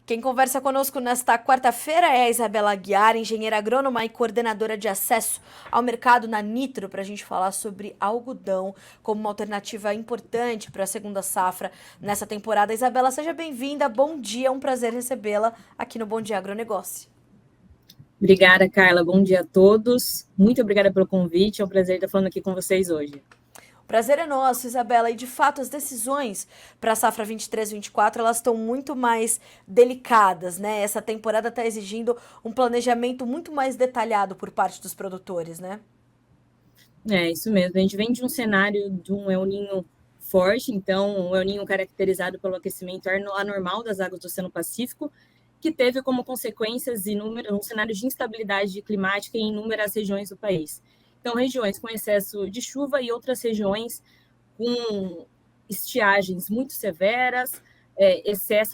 Quem conversa conosco nesta quarta-feira é a Isabela Aguiar, engenheira agrônoma e coordenadora de acesso ao mercado na Nitro, para a gente falar sobre algodão como uma alternativa importante para a segunda safra nessa temporada. Isabela, seja bem-vinda, bom dia, é um prazer recebê-la aqui no Bom Dia Agronegócio. Obrigada, Carla. Bom dia a todos. Muito obrigada pelo convite. É um prazer estar falando aqui com vocês hoje. Prazer é nosso, Isabela. E de fato, as decisões para a safra 23-24 elas estão muito mais delicadas, né? Essa temporada está exigindo um planejamento muito mais detalhado por parte dos produtores, né? É isso mesmo. A gente vem de um cenário de um El Niño forte, então, um El Niño caracterizado pelo aquecimento anormal das águas do Oceano Pacífico, que teve como consequências um cenário de instabilidade climática em inúmeras regiões do país. Então, regiões com excesso de chuva e outras regiões com estiagens muito severas,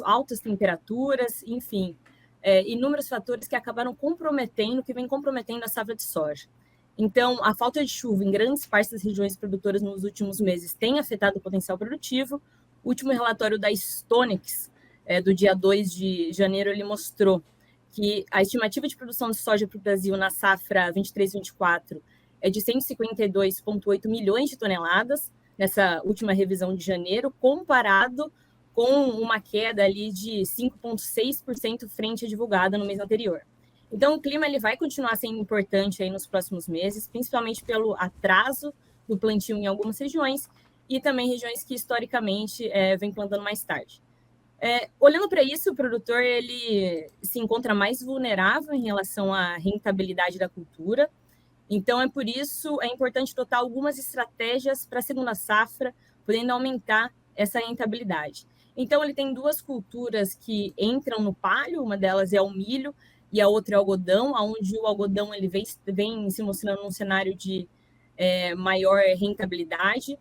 altas temperaturas, enfim, inúmeros fatores que acabaram que vem comprometendo a safra de soja. Então, a falta de chuva em grandes partes das regiões produtoras nos últimos meses tem afetado o potencial produtivo. O último relatório da Stonex, do dia 2 de janeiro, ele mostrou que a estimativa de produção de soja para o Brasil na safra 23-24 é de 152,8 milhões de toneladas, nessa última revisão de janeiro, comparado com uma queda ali de 5,6% frente à divulgada no mês anterior. Então, o clima ele vai continuar sendo importante aí nos próximos meses, principalmente pelo atraso do plantio em algumas regiões e também regiões que historicamente vem plantando mais tarde. Olhando para isso, o produtor ele se encontra mais vulnerável em relação à rentabilidade da cultura. Então, por isso, é importante adotar algumas estratégias para a segunda safra, podendo aumentar essa rentabilidade. Então, ele tem duas culturas que entram no palio, uma delas é o milho e a outra é o algodão, onde o algodão ele vem se mostrando num cenário de maior rentabilidade.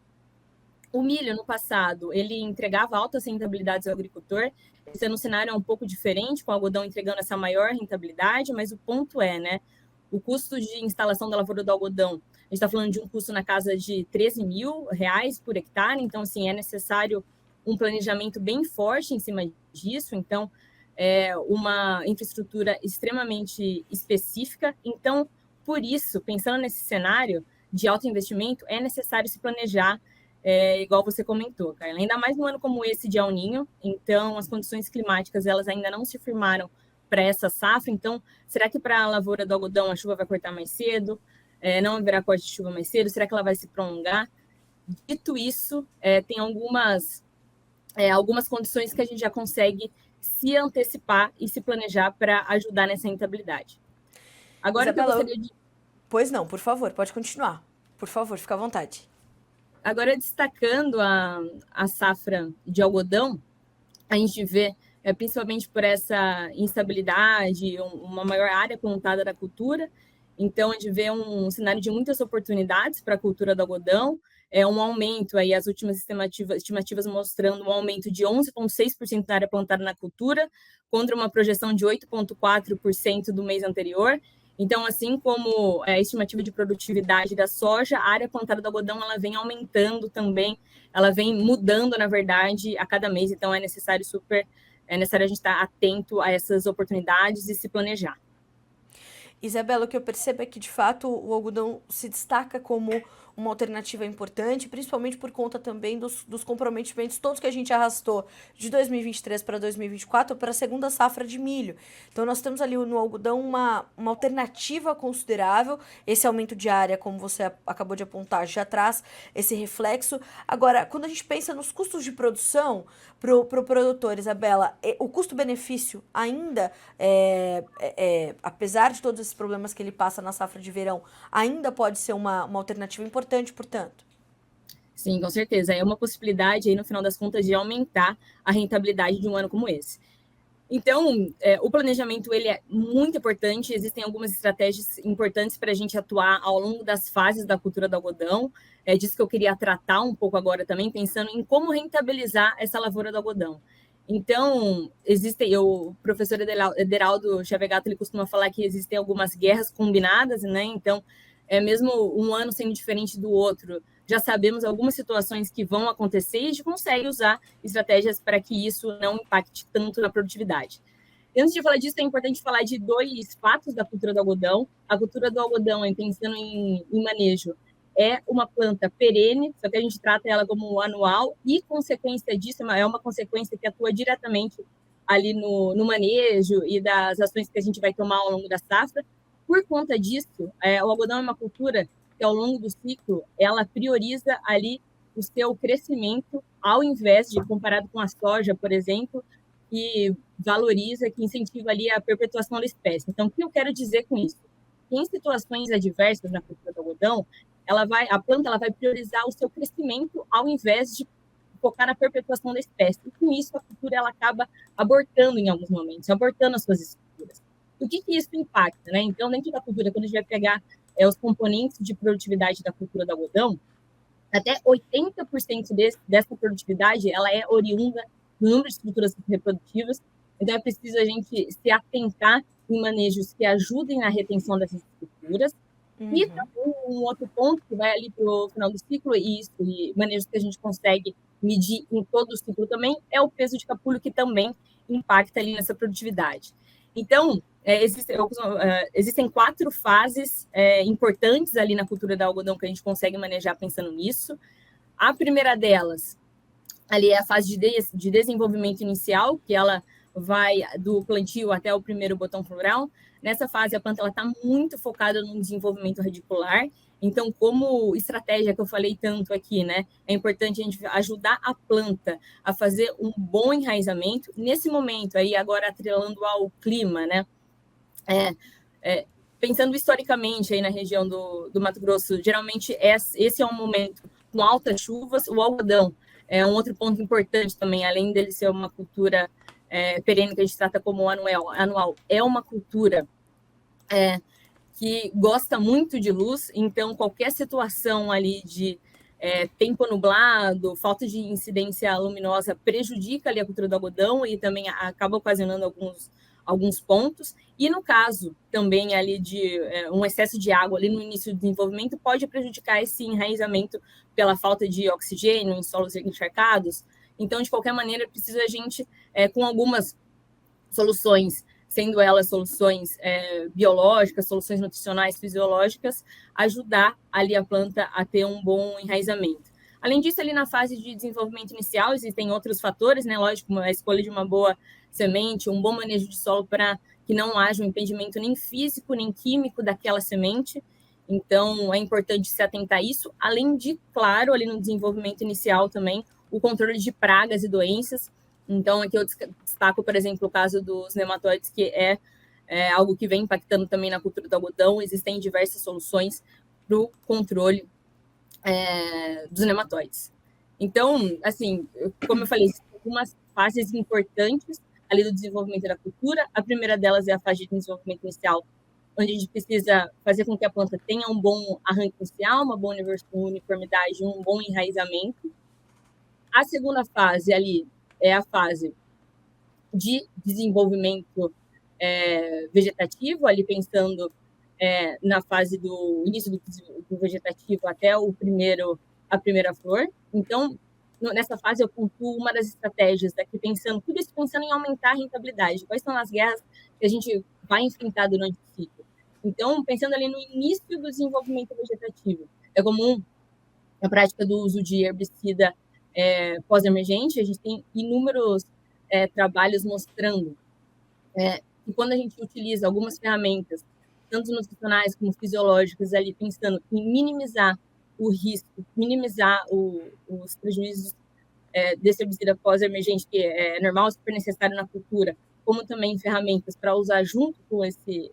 O milho, no passado, ele entregava altas rentabilidades ao agricultor. Esse ano o cenário é um pouco diferente, com o algodão entregando essa maior rentabilidade, mas o ponto é, né? O custo de instalação da lavoura do algodão, a gente está falando de um custo na casa de R$ 13.000 por hectare, então, assim, é necessário um planejamento bem forte em cima disso, então, uma infraestrutura extremamente específica. Então, por isso, pensando nesse cenário de alto investimento, é necessário se planejar, igual você comentou, Carla. Ainda mais num ano como esse de El Niño, então as condições climáticas elas ainda não se firmaram para essa safra. Então, será que para a lavoura do algodão a chuva vai cortar mais cedo? Não haverá corte de chuva mais cedo? Será que ela vai se prolongar? Dito isso, tem algumas condições que a gente já consegue se antecipar e se planejar para ajudar nessa rentabilidade. Agora, o que eu Isabela, gostaria de... pois não, por favor, pode continuar. Por favor, fica à vontade. Agora, destacando a safra de algodão, a gente vê, principalmente por essa instabilidade, uma maior área plantada da cultura. Então, a gente vê um cenário de muitas oportunidades para a cultura do algodão, um aumento, aí as últimas estimativas mostrando um aumento de 11,6% da área plantada na cultura, contra uma projeção de 8,4% do mês anterior. Então, assim como a estimativa de produtividade da soja, a área plantada do algodão ela vem aumentando também, ela vem mudando, na verdade, a cada mês. Então, é necessário a gente estar atento a essas oportunidades e se planejar. Isabela, o que eu percebo é que, de fato, o algodão se destaca como uma alternativa importante, principalmente por conta também dos comprometimentos todos que a gente arrastou de 2023 para 2024 para a segunda safra de milho. Então, nós temos ali no algodão uma alternativa considerável. Esse aumento de área, como você acabou de apontar, já traz esse reflexo. Agora, quando a gente pensa nos custos de produção para o produtor, Isabela, o custo-benefício ainda, apesar de todos esses problemas que ele passa na safra de verão, ainda pode ser uma alternativa importante, portanto. Sim, com certeza. É uma possibilidade, aí, no final das contas, de aumentar a rentabilidade de um ano como esse. Então, o planejamento ele é muito importante. Existem algumas estratégias importantes para a gente atuar ao longo das fases da cultura do algodão. É disso que eu queria tratar um pouco agora também, pensando em como rentabilizar essa lavoura do algodão. Então, o professor Ederaldo Chavegato, ele costuma falar que existem algumas guerras combinadas, né? Então, mesmo um ano sendo diferente do outro, já sabemos algumas situações que vão acontecer e a gente consegue usar estratégias para que isso não impacte tanto na produtividade. E antes de falar disso, é importante falar de dois fatos da cultura do algodão. A cultura do algodão, pensando em manejo, é uma planta perene, só que a gente trata ela como anual, e consequência disso, é uma consequência que atua diretamente ali no manejo e das ações que a gente vai tomar ao longo da safra. Por conta disso, o algodão é uma cultura que, ao longo do ciclo, ela prioriza ali o seu crescimento, ao invés de, comparado com a soja, por exemplo, que valoriza, que incentiva ali a perpetuação da espécie. Então, o que eu quero dizer com isso? Em situações adversas na cultura do algodão, a planta ela vai priorizar o seu crescimento ao invés de focar na perpetuação da espécie. E com isso, a cultura ela acaba abortando em alguns momentos, abortando as suas estruturas. O que isso impacta, né? Então, dentro da cultura, quando a gente vai pegar os componentes de produtividade da cultura do algodão, até 80% dessa produtividade ela é oriunda do número de estruturas reprodutivas. Então, é preciso a gente se atentar em manejos que ajudem na retenção dessas estruturas. E também um outro ponto que vai ali para o final do ciclo, e manejos que a gente consegue medir em todo o ciclo também, é o peso de capulho, que também impacta ali nessa produtividade. Então, existem 4 fases importantes ali na cultura do algodão que a gente consegue manejar pensando nisso. A primeira delas, ali é a fase de desenvolvimento inicial, que ela vai do plantio até o primeiro botão floral. Nessa fase, a planta está muito focada no desenvolvimento radicular. Então, como estratégia que eu falei tanto aqui, né, é importante a gente ajudar a planta a fazer um bom enraizamento. Nesse momento, aí agora atrelando ao clima, né, pensando historicamente aí na região do Mato Grosso, geralmente esse é um momento com altas chuvas. O algodão é um outro ponto importante também, além dele ser uma cultura perene que a gente trata como anual, é uma cultura que gosta muito de luz. Então qualquer situação ali de tempo nublado, falta de incidência luminosa prejudica ali a cultura do algodão e também acaba ocasionando alguns pontos. E no caso também ali de um excesso de água ali no início do desenvolvimento pode prejudicar esse enraizamento pela falta de oxigênio em solos encharcados. Então, de qualquer maneira, precisa a gente, com algumas soluções, sendo elas soluções biológicas, soluções nutricionais, fisiológicas, ajudar ali a planta a ter um bom enraizamento. Além disso, ali na fase de desenvolvimento inicial, existem outros fatores, né? Lógico, a escolha de uma boa semente, um bom manejo de solo para que não haja um impedimento nem físico, nem químico daquela semente. Então, é importante se atentar a isso. Além de, claro, ali no desenvolvimento inicial também, o controle de pragas e doenças. Então, aqui eu destaco, por exemplo, o caso dos nematóides, que é algo que vem impactando também na cultura do algodão. Existem diversas soluções para o controle dos nematóides. Então, assim, como eu falei, algumas fases importantes ali do desenvolvimento da cultura. A primeira delas é a fase de desenvolvimento inicial, onde a gente precisa fazer com que a planta tenha um bom arranque inicial, uma boa uniformidade, um bom enraizamento. A segunda fase ali é a fase de desenvolvimento vegetativo, ali pensando na fase do início do vegetativo até a primeira flor. Então, nessa fase, eu pontuo uma das estratégias daqui, tudo isso pensando em aumentar a rentabilidade. Quais são as guerras que a gente vai enfrentar durante o ciclo? Então, pensando ali no início do desenvolvimento vegetativo, é comum a prática do uso de herbicida pós-emergente. A gente tem inúmeros trabalhos mostrando que quando a gente utiliza algumas ferramentas, tanto nutricionais como fisiológicas, ali pensando em minimizar o risco, minimizar os prejuízos desse herbicida pós-emergente, que é normal, super necessário na cultura, como também ferramentas para usar junto com esse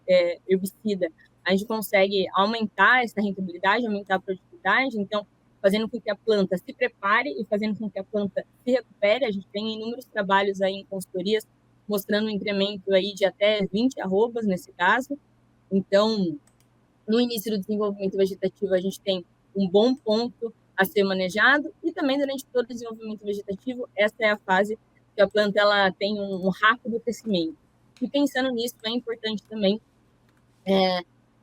herbicida, a gente consegue aumentar essa rentabilidade, aumentar a produtividade. Então, fazendo com que a planta se prepare e fazendo com que a planta se recupere. A gente tem inúmeros trabalhos aí em consultorias mostrando um incremento aí de até 20 arrobas nesse caso. Então, no início do desenvolvimento vegetativo, a gente tem um bom ponto a ser manejado, e também durante todo o desenvolvimento vegetativo, essa é a fase que a planta ela tem um rápido crescimento. E pensando nisso, é importante também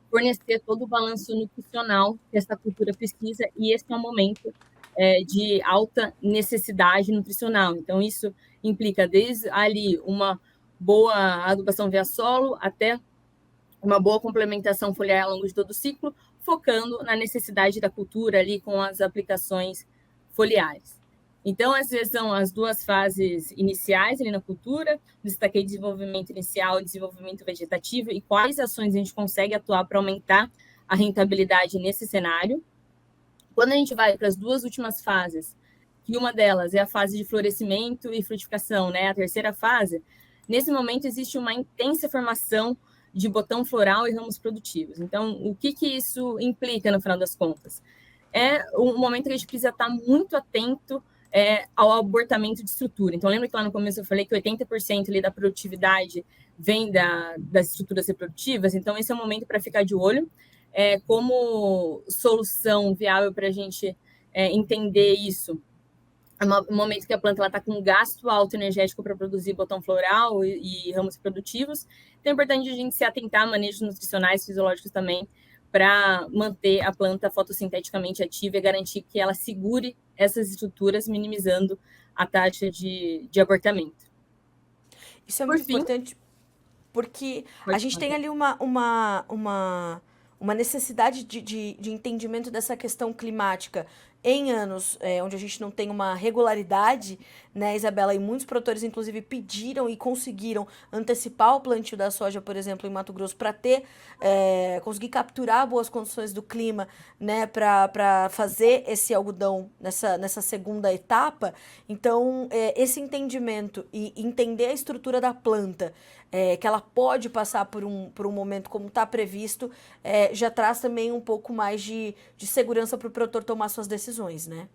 fornecer todo o balanço nutricional que essa cultura precisa, e esse é um momento de alta necessidade nutricional. Então, isso implica desde ali boa adubação via solo, até uma boa complementação foliar ao longo de todo o ciclo, focando na necessidade da cultura ali com as aplicações foliares. Então, essas são as duas fases iniciais ali na cultura. Destaquei desenvolvimento inicial e desenvolvimento vegetativo e quais ações a gente consegue atuar para aumentar a rentabilidade nesse cenário. Quando a gente vai para as duas últimas fases, que uma delas é a fase de florescimento e frutificação, né? A terceira fase, nesse momento existe uma intensa formação de botão floral e ramos produtivos. Então, o que isso implica no final das contas? É um momento que a gente precisa estar muito atento ao abortamento de estrutura. Então, lembra que lá no começo eu falei que 80% ali da produtividade vem das estruturas reprodutivas? Então, esse é o momento para ficar de olho. Como solução viável para a gente entender isso, é um momento que a planta está com um gasto alto energético para produzir botão floral e ramos produtivos. Então, é importante a gente se atentar a manejos nutricionais, fisiológicos também, para manter a planta fotossinteticamente ativa e garantir que ela segure essas estruturas, minimizando a taxa de abortamento. Isso é muito importante, porque a gente tem ali uma necessidade de entendimento dessa questão climática em anos onde a gente não tem uma regularidade, né, Isabela? E muitos produtores, inclusive, pediram e conseguiram antecipar o plantio da soja, por exemplo, em Mato Grosso, para conseguir capturar boas condições do clima, né, para fazer esse algodão nessa segunda etapa. Então, esse entendimento e entender a estrutura da planta, que ela pode passar por um momento como está previsto, já traz também um pouco mais de segurança para o produtor tomar suas decisões, né?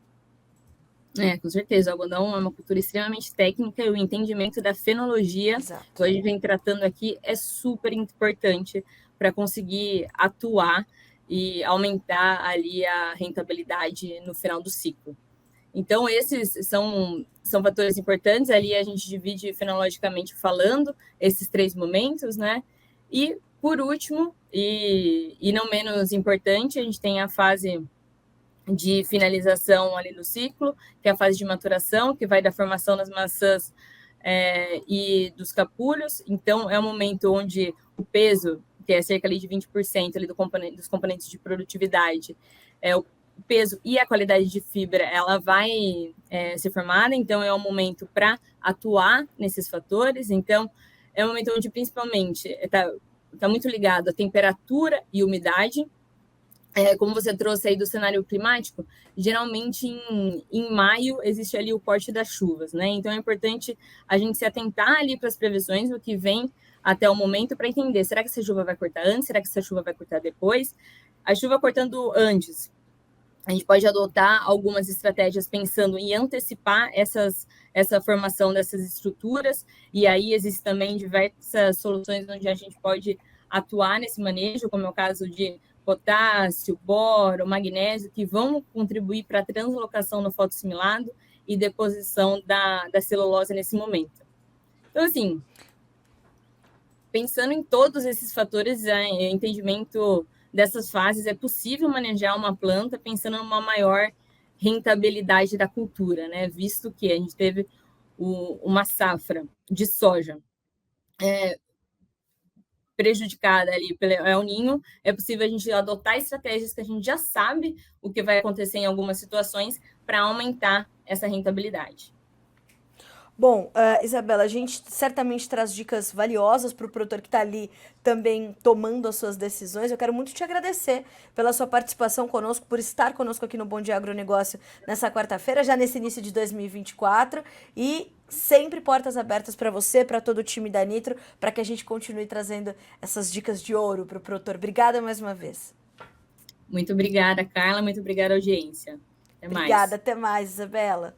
Com certeza. O algodão é uma cultura extremamente técnica e o entendimento da fenologia, que a gente vem tratando aqui, é super importante para conseguir atuar e aumentar ali a rentabilidade no final do ciclo. Então, esses são fatores importantes. Ali a gente divide fenologicamente falando esses 3 momentos, né? E, por último, e não menos importante, a gente tem a fase de finalização ali do ciclo, que é a fase de maturação, que vai da formação das maçãs e dos capulhos. Então, é um momento onde o peso, que é cerca ali de 20% ali dos componentes de produtividade, o peso e a qualidade de fibra, ela vai ser formada. Então, é um momento para atuar nesses fatores. Então, é um momento onde, principalmente, está muito ligado à temperatura e umidade. Como você trouxe aí do cenário climático, geralmente em maio existe ali o corte das chuvas, né? Então é importante a gente se atentar ali para as previsões do que vem até o momento para entender, será que essa chuva vai cortar antes? Será que essa chuva vai cortar depois? A chuva cortando antes, a gente pode adotar algumas estratégias pensando em antecipar essa formação dessas estruturas, e aí existem também diversas soluções onde a gente pode atuar nesse manejo, como é o caso de potássio, boro, magnésio, que vão contribuir para a translocação no fotossimilado e deposição da celulose nesse momento. Então, assim, pensando em todos esses fatores, entendimento dessas fases, é possível manejar uma planta pensando numa maior rentabilidade da cultura, né? Visto que a gente teve uma safra de soja prejudicada ali pelo El Niño, é possível a gente adotar estratégias que a gente já sabe o que vai acontecer em algumas situações para aumentar essa rentabilidade. Bom, Isabela, a gente certamente traz dicas valiosas para o produtor que está ali também tomando as suas decisões. Eu quero muito te agradecer pela sua participação conosco, por estar conosco aqui no Bom Dia Agronegócio nessa quarta-feira, já nesse início de 2024. E sempre portas abertas para você, para todo o time da Nitro, para que a gente continue trazendo essas dicas de ouro para o produtor. Obrigada mais uma vez. Muito obrigada, Carla. Muito obrigada, audiência. Até mais. Obrigada, até mais, Isabela.